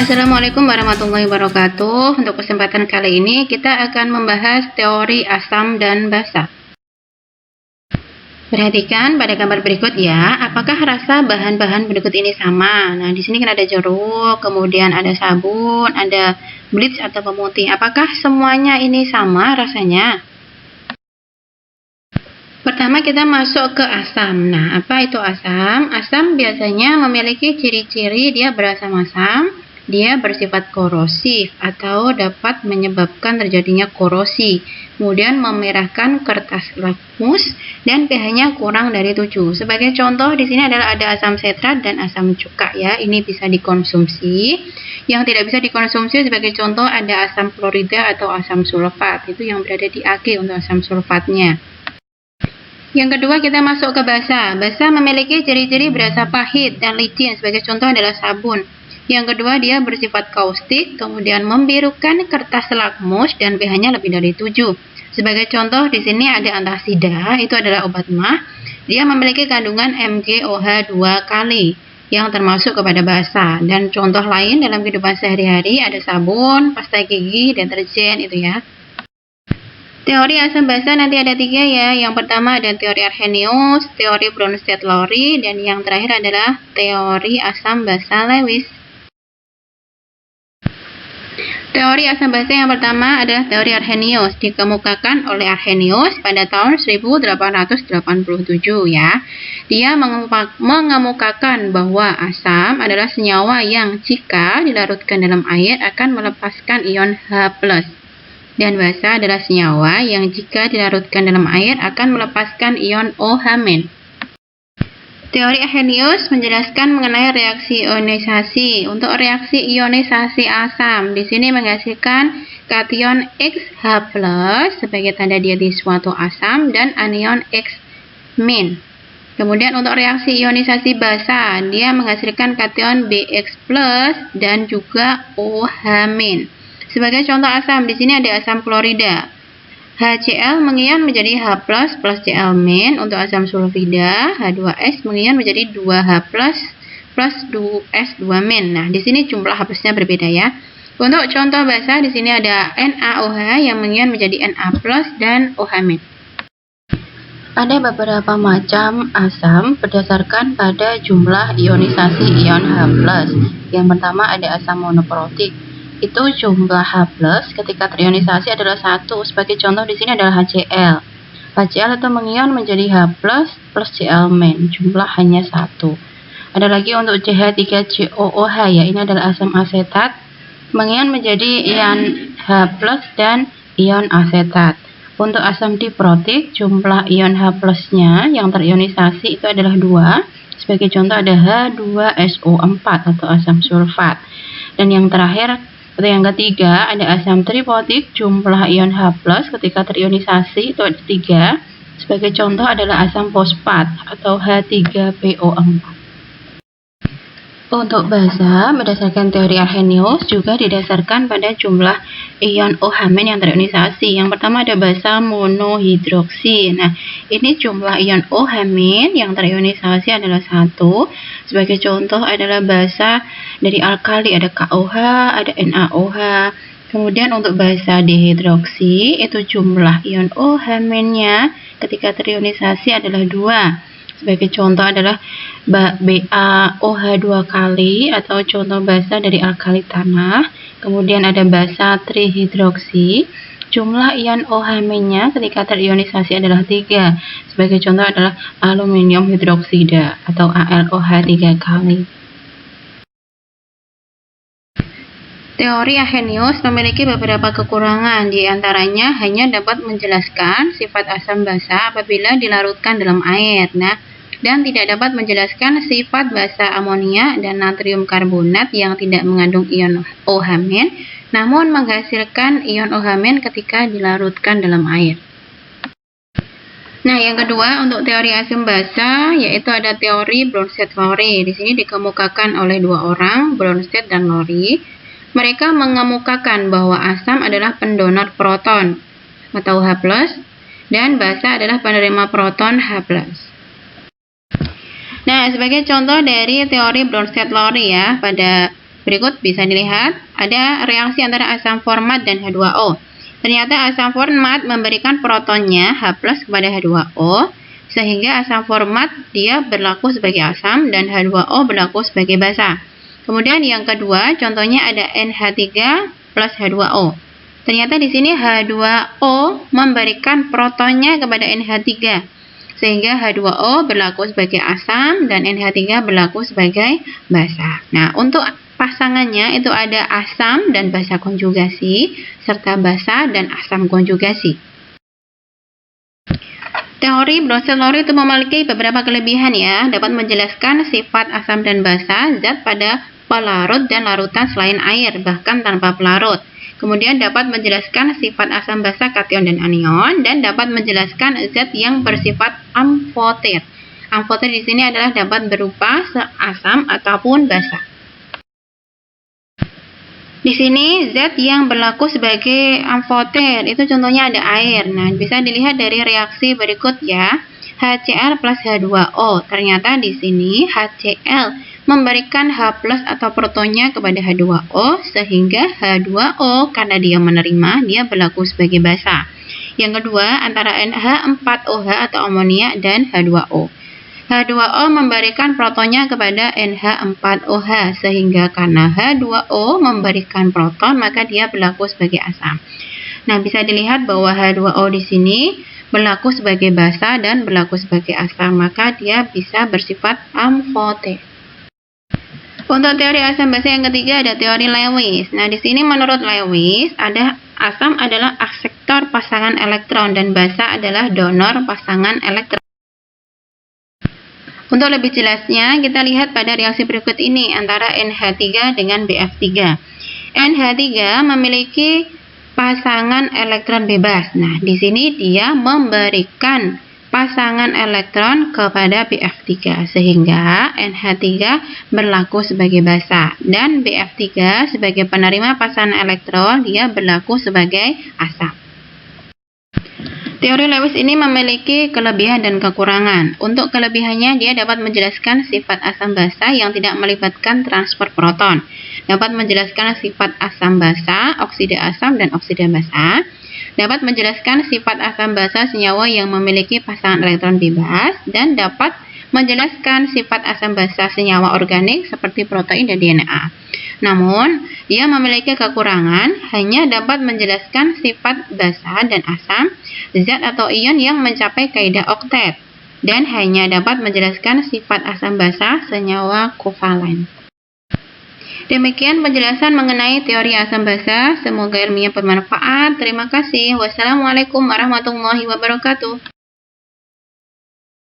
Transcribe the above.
Assalamualaikum warahmatullahi wabarakatuh. Untuk kesempatan kali ini kita akan membahas teori asam dan basa. Perhatikan pada gambar berikut ya, apakah rasa bahan-bahan berikut ini sama? Nah, di sini kan ada jeruk, kemudian ada sabun, ada bleach atau pemutih. Apakah semuanya ini sama rasanya? Pertama kita masuk ke asam. Nah, apa itu asam? Asam biasanya memiliki ciri-ciri dia berasam asam, dia bersifat korosif atau dapat menyebabkan terjadinya korosi. Kemudian memerahkan kertas lakmus dan pH-nya kurang dari 7. Sebagai contoh di sini adalah ada asam setrat dan asam cuka ya. Ini bisa dikonsumsi. Yang tidak bisa dikonsumsi sebagai contoh ada asam klorida atau asam sulfat. Itu yang berada di akhir untuk asam sulfatnya. Yang kedua kita masuk ke basa. Basa memiliki ciri-ciri berasa pahit dan licin. Sebagai contoh adalah sabun. Yang kedua dia bersifat kaustik, kemudian membirukan kertas lakmus dan pH-nya lebih dari 7. Sebagai contoh di sini ada antasida, itu adalah obat mah. Dia memiliki kandungan MgOH 2 kali yang termasuk kepada basa. Dan contoh lain dalam kehidupan sehari-hari ada sabun, pasta gigi, deterjen itu ya. Teori asam basa nanti ada 3 ya. Yang pertama ada teori Arrhenius, teori Bronsted-Lowry, dan yang terakhir adalah teori asam basa Lewis. Teori asam basa yang pertama adalah teori Arrhenius, dikemukakan oleh Arrhenius pada tahun 1887 ya. Dia mengemukakan bahwa asam adalah senyawa yang jika dilarutkan dalam air akan melepaskan ion H+. Dan basa adalah senyawa yang jika dilarutkan dalam air akan melepaskan ion OH-. Teori Arrhenius menjelaskan mengenai reaksi ionisasi. Untuk reaksi ionisasi asam, di sini menghasilkan kation XH+ sebagai tanda dia di suatu asam dan anion X-. Kemudian untuk reaksi ionisasi basa, dia menghasilkan kation BX+ dan juga OH-. Sebagai contoh asam, di sini ada asam klorida. HCl mengion menjadi H+ plus Cl- untuk asam sulfida, H2S mengion menjadi 2H+ plus S2-. Nah, di sini jumlah H+-nya berbeda ya. Untuk contoh basa di sini ada NaOH yang mengion menjadi Na+ dan OH-. Ada beberapa macam asam berdasarkan pada jumlah ionisasi ion H+. Yang pertama ada asam monoprotik. Itu jumlah H+ ketika terionisasi adalah 1. Sebagai contoh di sini adalah HCl. HCl itu mengion menjadi H+ plus Cl-. Jumlah hanya 1. Ada lagi untuk CH3COOH ya. Ini adalah asam asetat. Mengion menjadi ion H+ dan ion asetat. Untuk asam diprotik, jumlah ion H+-nya yang terionisasi itu adalah 2. Sebagai contoh ada H2SO4 atau asam sulfat. Dan yang terakhir atau yang ketiga ada asam triprotik, jumlah ion H+ ketika terionisasi itu ada 3. Sebagai contoh adalah asam fosfat atau H3PO4. Untuk basa berdasarkan teori Arrhenius juga didasarkan pada jumlah ion OH- yang terionisasi. Yang pertama ada basa monohidroksi. Nah, ini jumlah ion OH- yang terionisasi adalah 1. Sebagai contoh adalah basa dari alkali, ada KOH, ada NaOH. Kemudian untuk basa dihidroksi, itu jumlah ion OH-nya ketika terionisasi adalah 2. Sebagai contoh adalah BaOH 2 kali atau contoh basa dari alkali tanah. Kemudian ada basa trihidroksi. Jumlah ion OH-nya ketika terionisasi adalah 3. Sebagai contoh adalah aluminium hidroksida atau AlOH 3 kali. Teori Arrhenius memiliki beberapa kekurangan, di antaranya hanya dapat menjelaskan sifat asam basa apabila dilarutkan dalam air. Nah, dan tidak dapat menjelaskan sifat basa amonia dan natrium karbonat yang tidak mengandung ion OH-, namun menghasilkan ion OH- ketika dilarutkan dalam air. Nah, yang kedua untuk teori asam basa yaitu ada teori Bronsted-Lowry. Di sini dikemukakan oleh 2 orang, Bronsted dan Lowry. Mereka mengemukakan bahwa asam adalah pendonor proton atau H+, dan basa adalah penerima proton H+. Nah, sebagai contoh dari teori Bronsted-Lowry ya, pada Berikut bisa dilihat ada reaksi antara asam format dan H2O. Ternyata asam format memberikan protonnya H+ kepada H2O, sehingga asam format dia berlaku sebagai asam dan H2O berlaku sebagai basa. Kemudian yang kedua, contohnya ada NH3 plus H2O. Ternyata di sini H2O memberikan protonnya kepada NH3, sehingga H2O berlaku sebagai asam dan NH3 berlaku sebagai basa. Nah, untuk pasangannya itu ada asam dan basa konjugasi, serta basa dan asam konjugasi. Teori Bronsted-Lowry itu memiliki beberapa kelebihan ya, dapat menjelaskan sifat asam dan basa zat pada pelarut dan larutan selain air, bahkan tanpa pelarut. Kemudian dapat menjelaskan sifat asam basa kation dan anion, dan dapat menjelaskan zat yang bersifat amfoter. Amfoter di sini adalah dapat berupa asam ataupun basa. Di sini zat yang berlaku sebagai amfoter itu contohnya ada air. Nah, bisa dilihat dari reaksi berikut ya. HCl plus H2O. Ternyata di sini HCl memberikan H+ atau protonnya kepada H2O, sehingga H2O karena dia menerima, dia berlaku sebagai basa. Yang kedua, antara NH4OH atau amonia dan H2O. H2O memberikan protonnya kepada NH4OH, sehingga karena H2O memberikan proton, maka dia berlaku sebagai asam. Nah, bisa dilihat bahwa H2O di sini berlaku sebagai basa dan berlaku sebagai asam, maka dia bisa bersifat amfoter. Untuk teori asam basa yang ketiga ada teori Lewis. Nah, di sini menurut Lewis, asam adalah akseptor pasangan elektron dan basa adalah donor pasangan elektron. Untuk lebih jelasnya, kita lihat pada reaksi berikut ini antara NH3 dengan BF3. NH3 memiliki pasangan elektron bebas. Nah, di sini dia memberikan pasangan elektron kepada BF3, sehingga NH3 berlaku sebagai basa. Dan BF3 sebagai penerima pasangan elektron, dia berlaku sebagai asam. Teori Lewis ini memiliki kelebihan dan kekurangan. Untuk kelebihannya, dia dapat menjelaskan sifat asam basa yang tidak melibatkan transfer proton. Dapat menjelaskan sifat asam basa, oksida asam, dan oksida basa. Dapat menjelaskan sifat asam basa senyawa yang memiliki pasangan elektron bebas. Dan dapat menjelaskan sifat asam basa senyawa organik seperti protein dan DNA. Namun, dia memiliki kekurangan, hanya dapat menjelaskan sifat basa dan asam, zat atau ion yang mencapai kaidah oktet, dan hanya dapat menjelaskan sifat asam basa senyawa kovalen. Demikian penjelasan mengenai teori asam basa. Semoga ilmunya bermanfaat. Terima kasih. Wassalamualaikum warahmatullahi wabarakatuh.